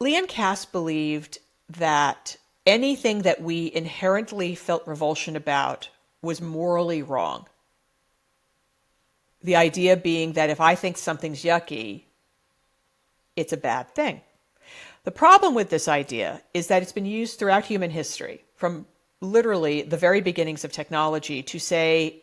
Leon Kass believed that anything that we inherently felt revulsion about was morally wrong. The idea being that if I think something's yucky, it's a bad thing. The problem with this idea is that it's been used throughout human history, from literally the very beginnings of technology, to say,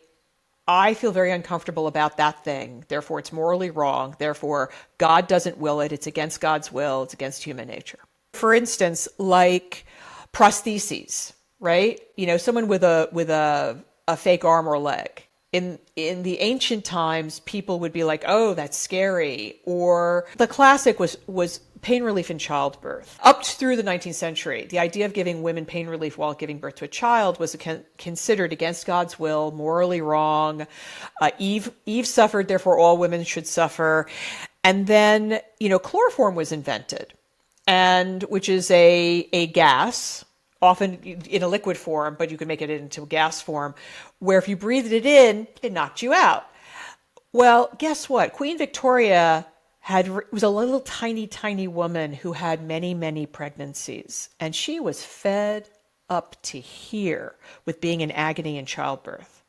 I feel very uncomfortable about that thing, therefore it's morally wrong, therefore God doesn't will it, it's against God's will, it's against human nature. For instance, like prostheses, right? You know, someone with a fake arm or leg. In the ancient times, people would be like, oh, that's scary. Or the classic was pain relief in childbirth. Up through the 19th century, the idea of giving women pain relief while giving birth to a child was considered against God's will, morally wrong. Eve suffered, therefore all women should suffer. And then, chloroform was invented, and which is a gas, often in a liquid form, but you can make it into a gas form, where if you breathed it in, it knocked you out. Well, guess what? Queen Victoria was a little tiny woman who had many, many pregnancies, and she was fed up to here with being in agony in childbirth.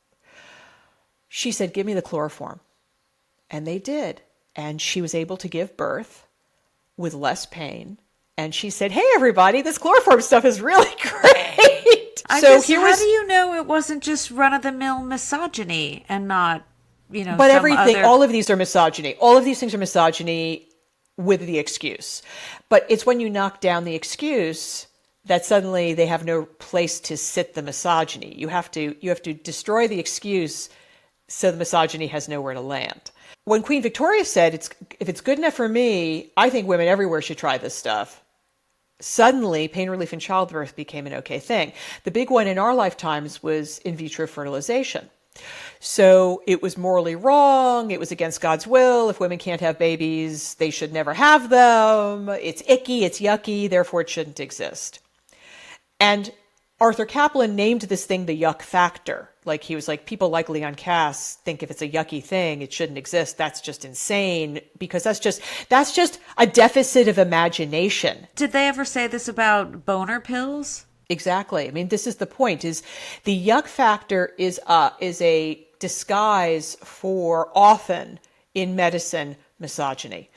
She said, give me the chloroform. And they did. And she was able to give birth with less pain. And she said, hey, everybody, this chloroform stuff is really great. How do you know it wasn't just run-of-the-mill misogyny and not, But everything, all of these are misogyny. All of these things are misogyny with the excuse. But it's when you knock down the excuse that suddenly they have no place to sit the misogyny. You have to destroy the excuse so the misogyny has nowhere to land. When Queen Victoria said, if it's good enough for me, I think women everywhere should try this stuff, suddenly pain relief in childbirth became an okay thing. The big one in our lifetimes was in vitro fertilization. So it was morally wrong. It was against God's will. If women can't have babies, they should never have them. It's icky, it's yucky, therefore it shouldn't exist. And Arthur Caplan named this thing the yuck factor. Like he was like, people like Leon Kass think if it's a yucky thing, it shouldn't exist. That's just insane, because that's just a deficit of imagination. Did they ever say this about boner pills? Exactly. I mean, this is the point, is the yuck factor is a disguise for, often in medicine, misogyny.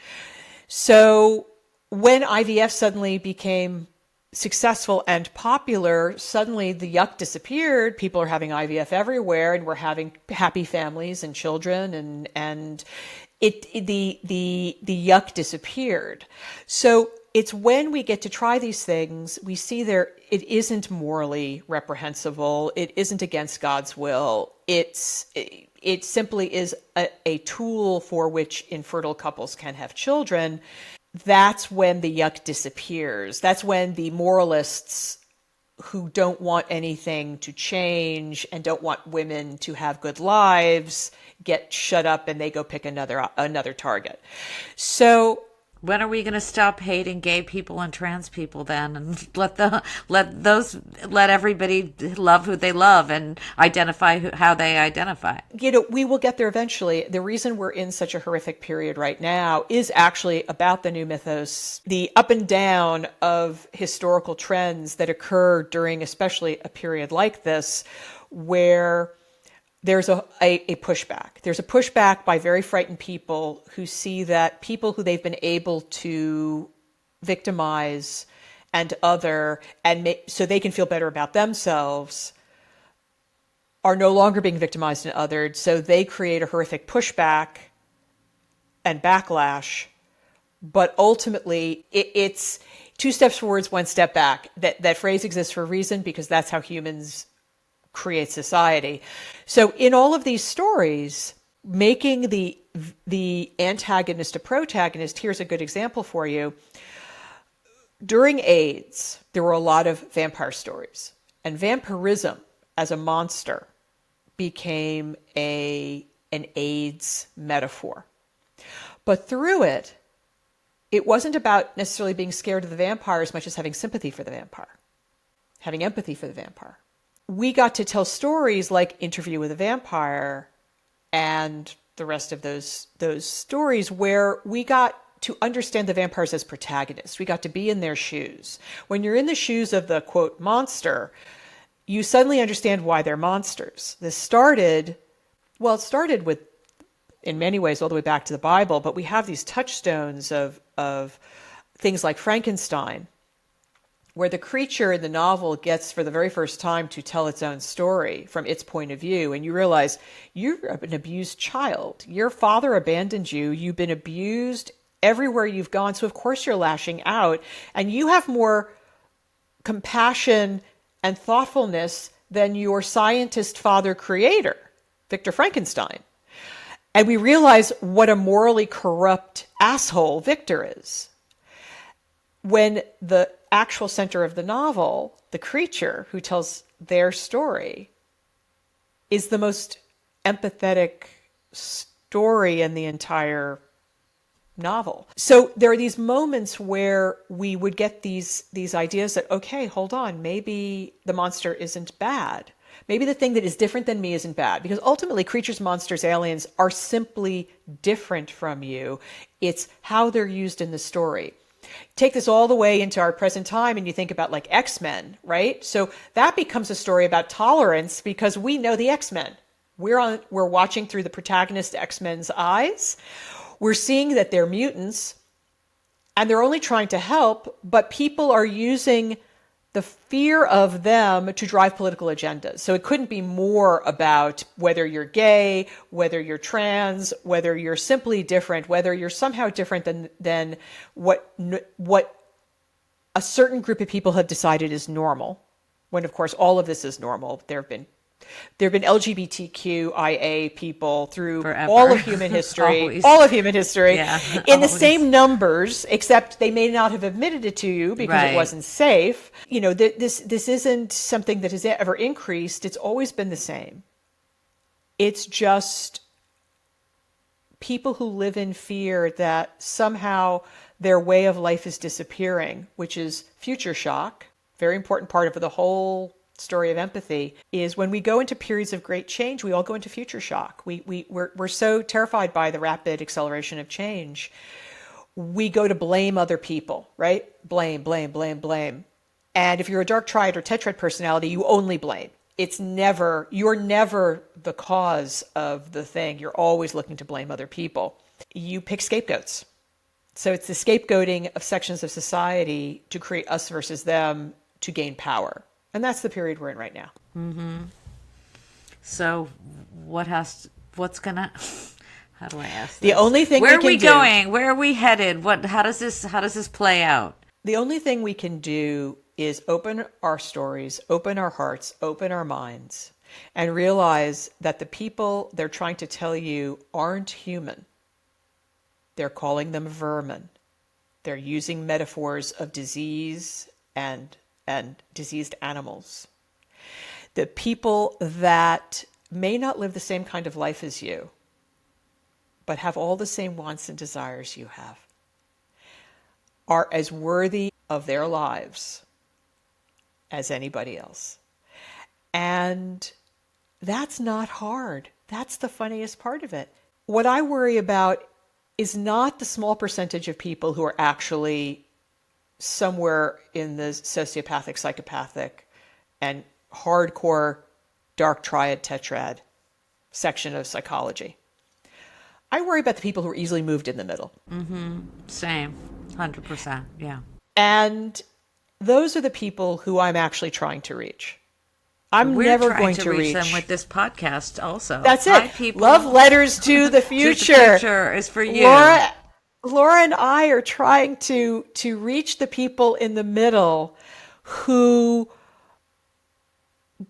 So when IVF suddenly became successful and popular, suddenly the yuck disappeared. People are having IVF everywhere, and we're having happy families and children, and the yuck disappeared. So it's when we get to try these things, we see it isn't morally reprehensible. It isn't against God's will. It simply is a tool for which infertile couples can have children. That's when the yuck disappears. That's when the moralists who don't want anything to change and don't want women to have good lives get shut up and they go pick another target. So When are we going to stop hating gay people and trans people then, and let everybody love who they love and identify how they identify? We will get there eventually. The reason we're in such a horrific period right now is actually about the new mythos, the up and down of historical trends that occur during especially a period like this, where there's a pushback. There's a pushback by very frightened people who see that people who they've been able to victimize and other, so they can feel better about themselves, are no longer being victimized and othered. So they create a horrific pushback and backlash. But ultimately, it's two steps forward, one step back. That phrase exists for a reason, because that's how humans create society. So in all of these stories, making the antagonist a protagonist, here's a good example for you. During AIDS, there were a lot of vampire stories, and vampirism as a monster became an AIDS metaphor. But through it, it wasn't about necessarily being scared of the vampire as much as having sympathy for the vampire, having empathy for the vampire. We got to tell stories like Interview with a Vampire and the rest of those stories where we got to understand the vampires as protagonists. We got to be in their shoes. When you're in the shoes of the, quote, monster, you suddenly understand why they're monsters. It started with, in many ways, all the way back to the Bible, but we have these touchstones of things like Frankenstein, where the creature in the novel gets for the very first time to tell its own story from its point of view. And you realize you're an abused child. Your father abandoned you. You've been abused everywhere you've gone. So of course you're lashing out, and you have more compassion and thoughtfulness than your scientist father creator, Victor Frankenstein. And we realize what a morally corrupt asshole Victor is. When the actual center of the novel, the creature who tells their story, is the most empathetic story in the entire novel. So there are these moments where we would get these ideas that, okay, hold on, maybe the monster isn't bad. Maybe the thing that is different than me isn't bad, because ultimately creatures, monsters, aliens are simply different from you. It's how they're used in the story. Take this all the way into our present time and you think about like X-Men, right? So that becomes a story about tolerance because we know the X-Men. We're watching through the protagonist X-Men's eyes. We're seeing that they're mutants and they're only trying to help, but people are using the fear of them to drive political agendas. So it couldn't be more about whether you're gay, whether you're trans, whether you're simply different, whether you're somehow different than what a certain group of people have decided is normal, when of course all of this is normal. There have been LGBTQIA people through Forever. all of human history, Always. all of human history, Yeah, in the always. same numbers, except they may not have admitted it to you because Right. it wasn't safe. You know, this isn't something that has ever increased. It's always been the same. It's just people who live in fear that somehow their way of life is disappearing, which is future shock. Very important part of the whole story of empathy is when we go into periods of great change, we all go into future shock. We're so terrified by the rapid acceleration of change. We go to blame other people, right? Blame, blame, blame, blame. And if you're a dark triad or tetrad personality, you only blame. You're never the cause of the thing. You're always looking to blame other people. You pick scapegoats. So it's the scapegoating of sections of society to create us versus them to gain power. And that's the period we're in right now. Mm-hmm. So what's gonna, how do I ask this? The only thing Where we can are we do, going? Where are we headed? How does this play out? the only thing we can do is open our stories, open our hearts, open our minds, and realize that the people they're trying to tell you aren't human. They're calling them vermin. They're using metaphors of disease and diseased animals. The people that may not live the same kind of life as you, but have all the same wants and desires you have. are as worthy of their lives as anybody else. And that's not hard. That's the funniest part of it. What I worry about is not the small percentage of people who are actually somewhere in the sociopathic, psychopathic, and hardcore dark triad tetrad section of psychology. I worry about the people who are easily moved in the middle. Same. 100%. Yeah. And those are the people who I'm actually trying to reach. I'm We're never trying going to to reach reach them with this podcast also. That's Hi, it. people. Love letters to the To future. the future is for you. Laura and I are trying to reach the people in the middle who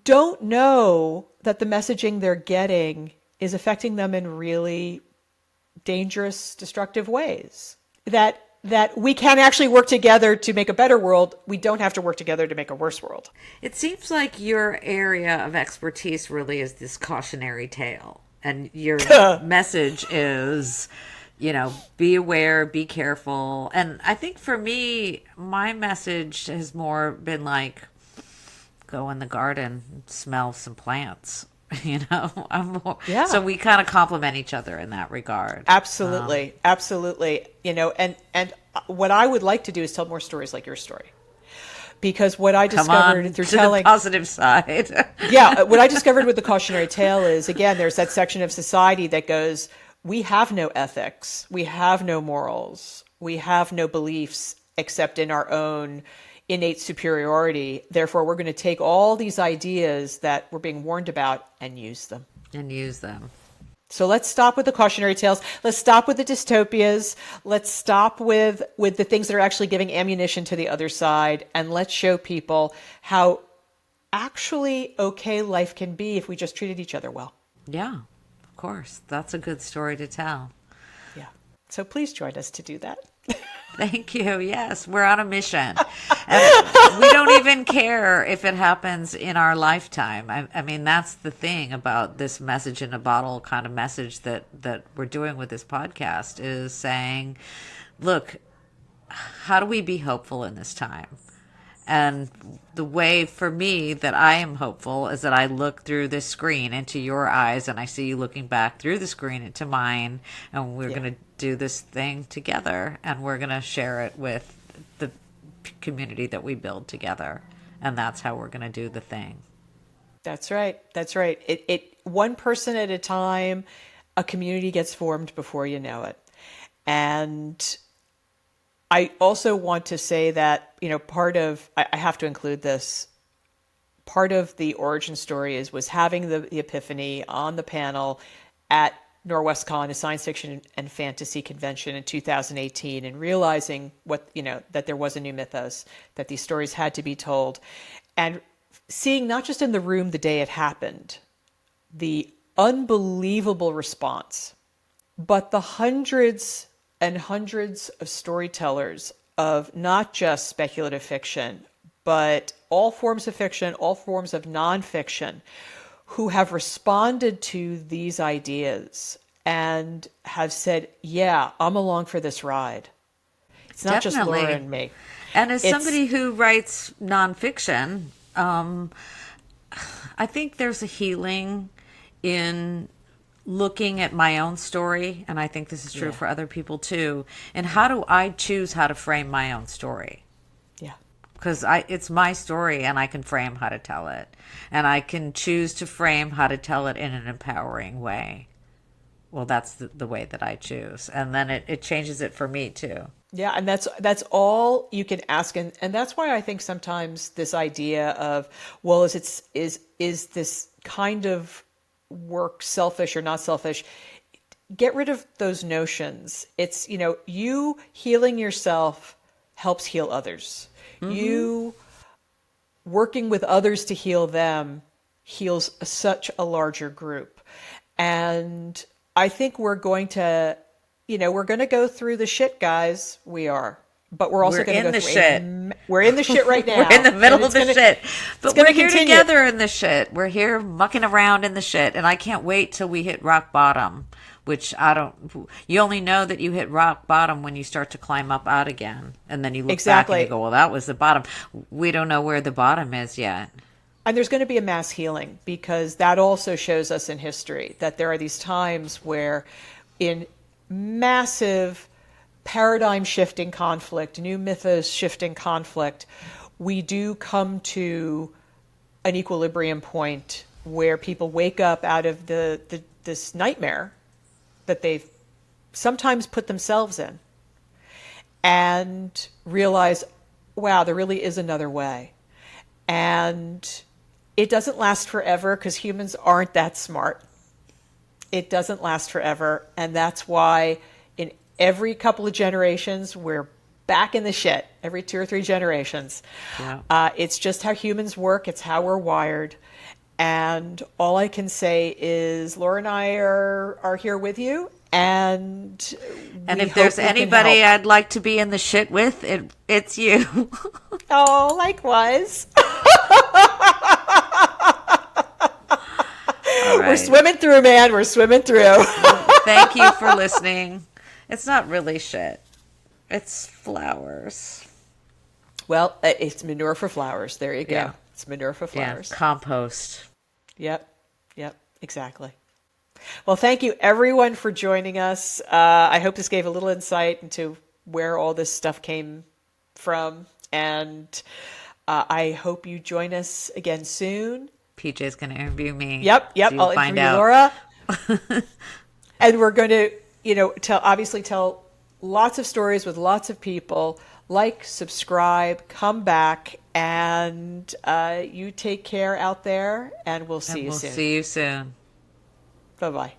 don't know that the messaging they're getting is affecting them in really dangerous, destructive ways. That we can actually work together to make a better world. We don't have to work together to make a worse world. It seems like your area of expertise really is this cautionary tale. And your message is, be aware, be careful. And I think for me, my message has more been like, go in the garden, smell some plants. I'm more, Yeah. So we kind of complement each other in that regard. Absolutely. Absolutely. And what I would like to do is tell more stories like your story. Because what I discovered through to telling the positive side. Yeah, what I discovered with the cautionary tale is, again, there's that section of society that goes, we have no ethics, we have no morals, we have no beliefs except in our own innate superiority. Therefore, we're going to take all these ideas that we're being warned about and use them. So let's stop with the cautionary tales. Let's stop with the dystopias. Let's stop with the things that are actually giving ammunition to the other side. And let's show people how actually okay life can be if we just treated each other well. Yeah, of course. That's a good story to tell. Yeah. So please join us to do that. Thank you. Yes, we're on a mission. And we don't even care if it happens in our lifetime. I mean, that's the thing about this message in a bottle kind of message that we're doing with this podcast is saying, look, how do we be hopeful in this time? And the way for me that I am hopeful is that I look through this screen into your eyes and I see you looking back through the screen into mine, and we're going to do this thing together, and we're going to share it with the community that we build together. And that's how we're going to do the thing. That's right. That's right. It one person at a time, a community gets formed before you know it. And I also want to say that, I have to include this, part of the origin story was having the epiphany on the panel at NorwestCon, a science fiction and fantasy convention in 2018, and realizing that there was a new mythos, that these stories had to be told, and seeing not just in the room the day it happened, the unbelievable response, but the hundreds and hundreds of storytellers of not just speculative fiction, but all forms of fiction, all forms of nonfiction, who have responded to these ideas and have said, yeah, I'm along for this ride. It's not just Laura and me. And as somebody who writes nonfiction, I think there's a healing in looking at my own story, and I think this is true for other people too, and how do I choose how to frame my own story? Yeah. Because it's my story, and I can frame how to tell it. And I can choose to frame how to tell it in an empowering way. Well, that's the way that I choose. And then it changes it for me too. Yeah, and that's all you can ask. And that's why I think sometimes this idea of, well, is this kind of work selfish or not selfish? Get rid of those notions. It's, you healing yourself helps heal others. Mm-hmm. You working with others to heal them heals such a larger group. And I think we're going to go through the shit, guys. We are. but we're also We're going to in go the through shit. We're in the shit right now. We're in the middle and of it's the gonna, shit. It's But going we're to here continue. together in the shit. We're here mucking around in the shit. And I can't wait till we hit rock bottom, which I don't. You only know that you hit rock bottom when you start to climb up out again. And then you look back and you Exactly. go, well, that was the bottom. We don't know where the bottom is yet. And there's going to be a mass healing, because that also shows us in history that there are these times where, in massive paradigm shifting conflict, new mythos shifting conflict, we do come to an equilibrium point where people wake up out of this nightmare that they've sometimes put themselves in, and realize, wow, there really is another way. And it doesn't last forever, because humans aren't that smart. It doesn't last forever. And that's why in every couple of generations, we're back in the shit, every 2 or 3 generations. Yeah. It's just how humans work. It's how we're wired. And all I can say is Laura and I are here with you. And And we if hope there's we can anybody help. I'd like to be in the shit with, it's you. Oh, likewise. All We're right. swimming through, man. We're swimming through. Thank you for listening. It's not really shit. It's flowers. Well, it's manure for flowers. There you go. Yeah. It's manure for Yeah, flowers. compost. Yep. Yep. Exactly. Well, thank you everyone for joining us. I hope this gave a little insight into where all this stuff came from. And I hope you join us again soon. PJ's going to interview me. Yep. So you'll I'll find interview out. Laura. And we're going to, tell lots of stories with lots of people. Like, subscribe, come back, and you take care out there, and we'll see And you we'll soon. see you soon. Bye-bye.